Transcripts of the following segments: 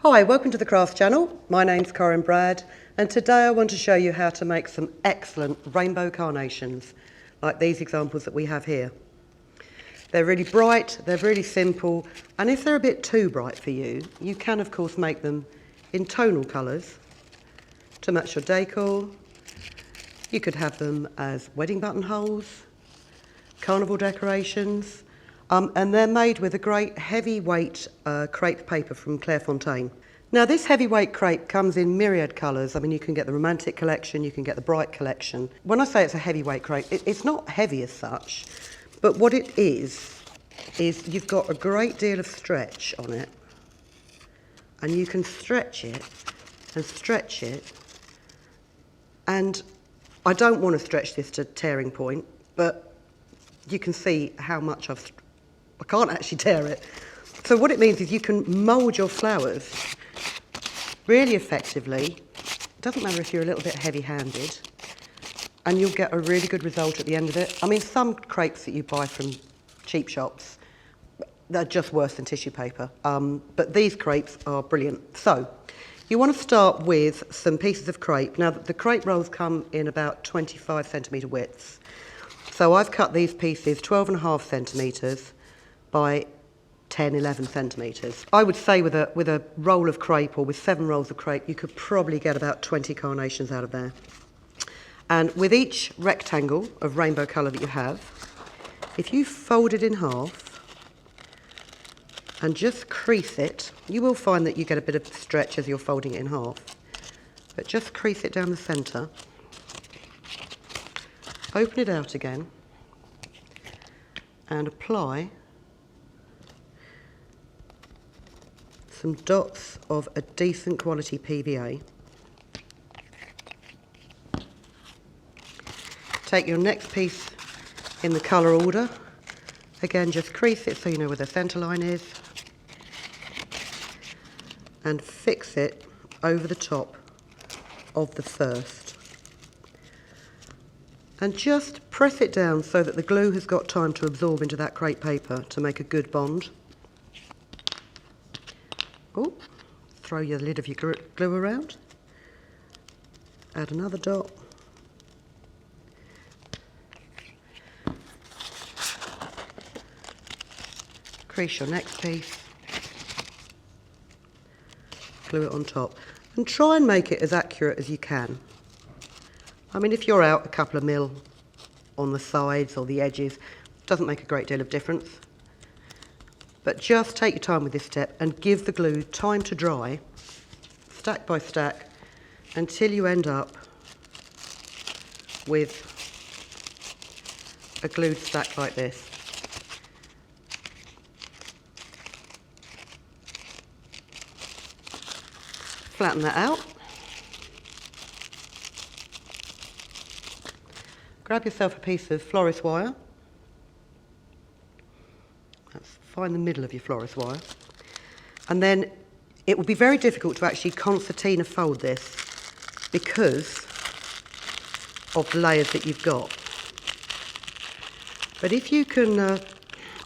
Hi, welcome to the Crafts channel. My name's Corinne Brad, and today I want to show you how to make some excellent rainbow carnations, like these examples that we have here. They're really bright, they're really simple, and if they're a bit too bright for you, you can of course make them in tonal colours to match your decor. You could have them as wedding buttonholes, carnival decorations, and they're made with a great heavyweight crepe paper from Clairefontaine. Now this heavyweight crepe comes in myriad colours. I mean, you can get the romantic collection, you can get the bright collection. When I say it's a heavyweight crepe, it's not heavy as such, but what it is you've got a great deal of stretch on it, and you can stretch it, and I don't want to stretch this to tearing point, but you can see how much I can't actually tear it. So what it means is you can mould your flowers really effectively. It doesn't matter if you're a little bit heavy-handed, and you'll get a really good result at the end of it. I mean, some crepes that you buy from cheap shops, they're just worse than tissue paper, but these crepes are brilliant. So you want to start with some pieces of crepe. Now the crepe rolls come in about 25 centimetre widths. So I've cut these pieces 12.5 centimetres by 10, 11 centimetres. I would say with a roll of crepe, or with 7 rolls of crepe, you could probably get about 20 carnations out of there. And with each rectangle of rainbow colour that you have, if you fold it in half and just crease it, you will find that you get a bit of stretch as you're folding it in half. But just crease it down the centre, open it out again, and apply some dots of a decent quality PVA. Take your next piece in the colour order. Again, just crease it so you know where the centre line is, and fix it over the top of the first. And just press it down so that the glue has got time to absorb into that crepe paper to make a good bond. Oh, throw your lid of your glue around. Add another dot. Crease your next piece. Glue it on top. And try and make it as accurate as you can. I mean, if you're out a couple of mil on the sides or the edges, it doesn't make a great deal of difference. But just take your time with this step and give the glue time to dry, stack by stack, until you end up with a glued stack like this. Flatten that out. Grab yourself a piece of florist wire. Find the middle of your florist wire. And then it will be very difficult to actually concertina fold this because of the layers that you've got. But if you can, I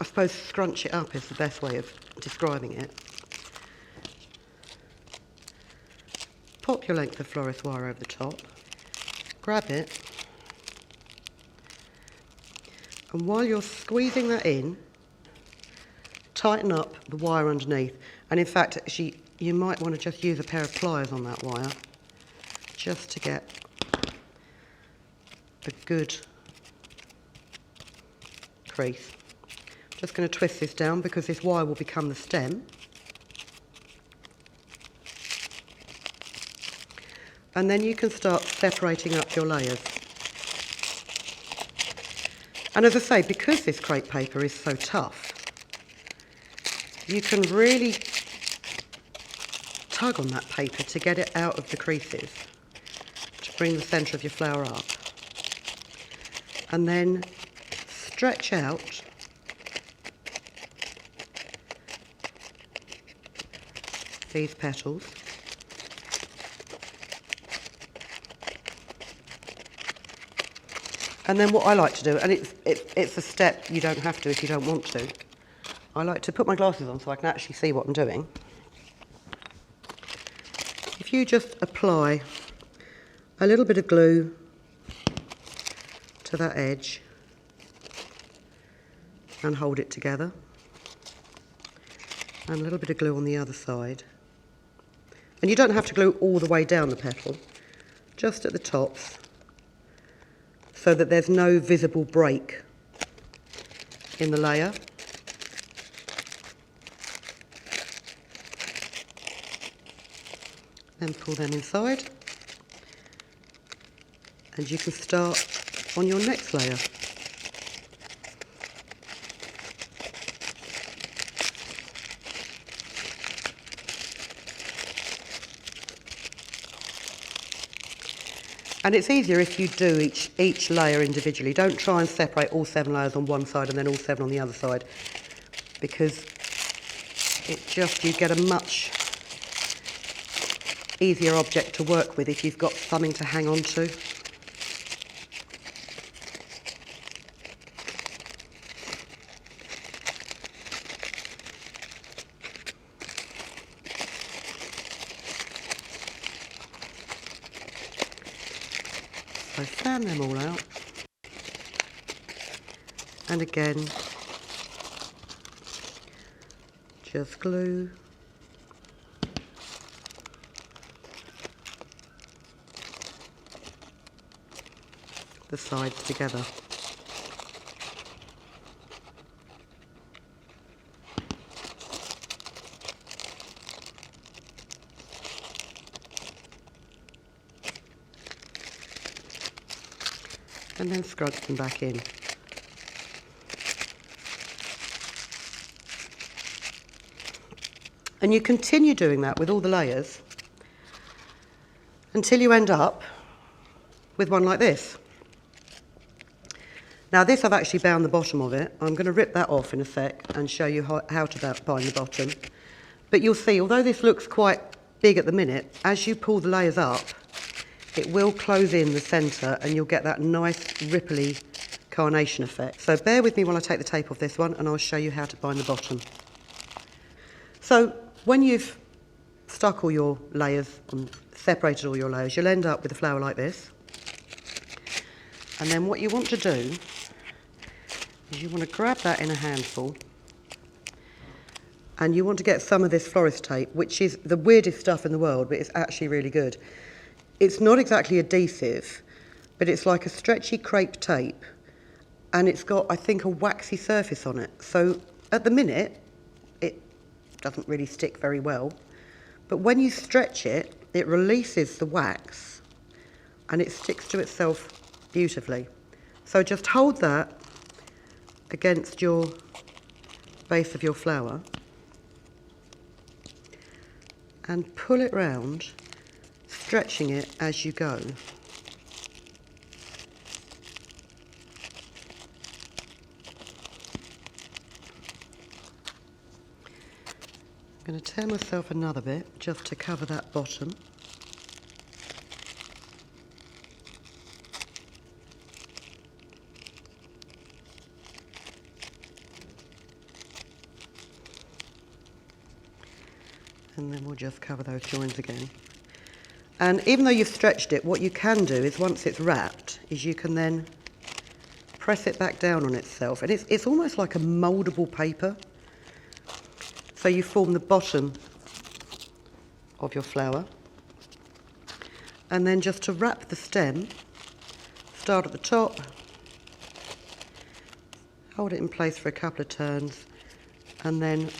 suppose, scrunch it up is the best way of describing it. Pop your length of florist wire over the top, grab it, and while you're squeezing that in, tighten up the wire underneath. And in fact, actually, you might want to just use a pair of pliers on that wire just to get a good crease. I'm just going to twist this down because this wire will become the stem. And then you can start separating up your layers. And as I say, because this crepe paper is so tough, you can really tug on that paper to get it out of the creases, to bring the centre of your flower up. And then stretch out these petals. And then what I like to do, and it's a step you don't have to if you don't want to, I like to put my glasses on so I can actually see what I'm doing. if you just apply a little bit of glue to that edge and hold it together, and a little bit of glue on the other side. And you don't have to glue all the way down the petal, just at the tops, so that there's no visible break in the layer. Then pull them inside, and you can start on your next layer. And it's easier if you do each layer individually. Don't try and separate all 7 layers on one side and then all 7 on the other side, because you get a much easier object to work with if you've got something to hang on to. So fan them all out, and again just glue the sides together. And then scrunch them back in. And you continue doing that with all the layers until you end up with one like this. Now this, I've actually bound the bottom of it. I'm going to rip that off in a sec and show you how to bind the bottom. But you'll see, although this looks quite big at the minute, as you pull the layers up, it will close in the centre and you'll get that nice ripply carnation effect. So bear with me while I take the tape off this one and I'll show you how to bind the bottom. So when you've stuck all your layers and separated all your layers, you'll end up with a flower like this. And then what you want to do is you want to grab that in a handful and you want to get some of this florist tape, which is the weirdest stuff in the world, but it's actually really good. It's not exactly adhesive, but it's like a stretchy crepe tape, and it's got, I think, a waxy surface on it. So at the minute, it doesn't really stick very well, but when you stretch it, it releases the wax and it sticks to itself beautifully. So just hold that against your base of your flower and pull it round, stretching it as you go. I'm going to tear myself another bit just to cover that bottom. And then we'll just cover those joins again. And even though you've stretched it, what you can do is once it's wrapped, is you can then press it back down on itself. And it's almost like a mouldable paper. So you form the bottom of your flower. And then just to wrap the stem, start at the top, hold it in place for a couple of turns, and then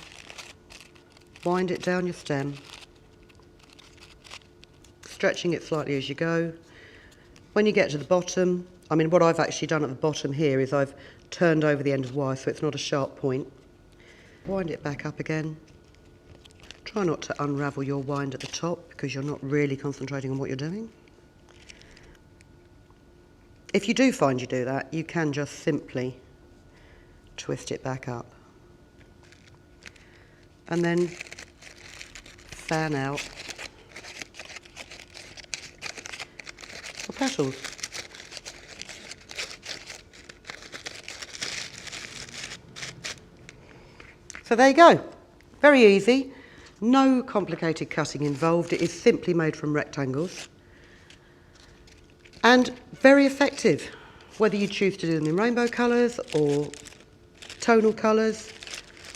wind it down your stem, stretching it slightly as you go. When you get to the bottom, I mean, what I've actually done at the bottom here is I've turned over the end of the wire so it's not a sharp point. Wind it back up again. Try not to unravel your wind at the top because you're not really concentrating on what you're doing. If you do find you do that, you can just simply twist it back up. And then fan out the petals. So there you go. Very easy. No complicated cutting involved. It is simply made from rectangles. And very effective, whether you choose to do them in rainbow colours or tonal colours.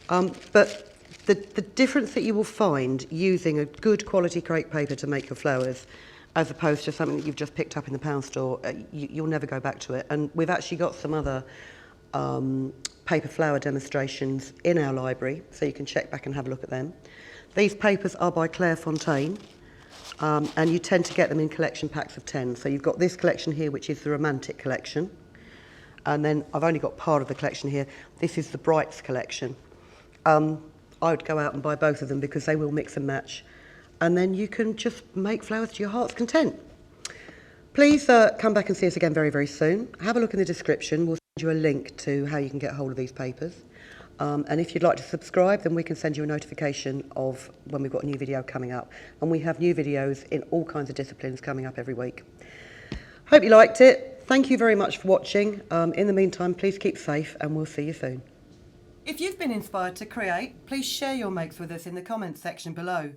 But the difference that you will find using a good quality crepe paper to make your flowers, as opposed to something that you've just picked up in the pound store, you'll never go back to it. And we've actually got some other paper flower demonstrations in our library, so you can check back and have a look at them. These papers are by Claire Fontaine, and you tend to get them in collection packs of 10. So you've got this collection here, which is the Romantic collection. And then I've only got part of the collection here. This is the Brights collection. I would go out and buy both of them because they will mix and match. And then you can just make flowers to your heart's content. Please come back and see us again very, very soon. Have a look in the description. We'll send you a link to how you can get hold of these papers. And if you'd like to subscribe, then we can send you a notification of when we've got a new video coming up. And we have new videos in all kinds of disciplines coming up every week. Hope you liked it. Thank you very much for watching. In the meantime, please keep safe and we'll see you soon. If you've been inspired to create, please share your makes with us in the comments section below.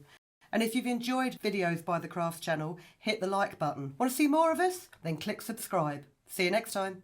And if you've enjoyed videos by the Crafts channel, hit the like button. Want to see more of us? Then click subscribe. See you next time.